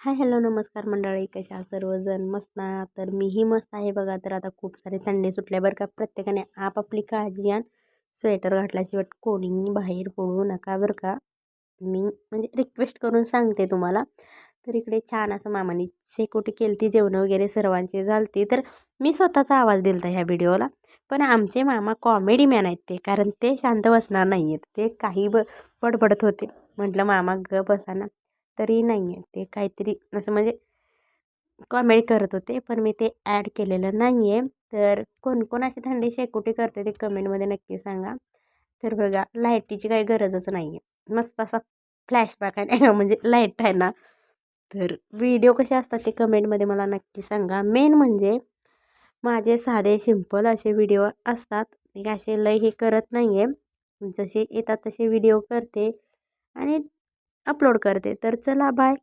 Hi hello नमस्कार मंडळी, कशा आहात सर्वजण? मस्त ना? तर मीही मस्त आहे बघा. तर आता खूप सारे थंडी सुटल्या बरं का. प्रत्येकाने आपापली काळजी घ्या. स्वेटर घातल्याशिवाय कोणीही बाहेर पडू नका बरं का. मी म्हणजे रिक्वेस्ट करून सांगते तुम्हाला. तर इकडे छान असं मामाने शेकोटी केली ती, जेवण वगैरे सर्वांची झालती. तर मी स्वतःचा आवाज दिला ह्या व्हिडिओला. पण आमचे मामा कॉमेडी मॅन आहेत ते, कारण ते शांत बसणार नाही आहेत. ते काही बडबडत होते. म्हटलं मामा ग बसा ना. तरी नाही आहे ते, काहीतरी असं म्हणजे कॉमेडी करत होते. पण मी ते ॲड केलेलं नाही आहे. तर कोण अशी थंडी शेकोटी करते ते कमेंटमध्ये नक्की सांगा. तर बघा, लाईटीची काही गरजच नाही आहे. मस्त असा फ्लॅशबॅक आहे ना म्हणजे लाईट आहे ना. तर व्हिडिओ कसे असतात ते कमेंटमध्ये मला नक्की सांगा. मेन म्हणजे माझे साधे सिंपल असे व्हिडिओ असतात. मी असे लय हे करत नाही आहे. जसे येतात तसे व्हिडिओ करते आणि अपलोड करते. तर चला बाय.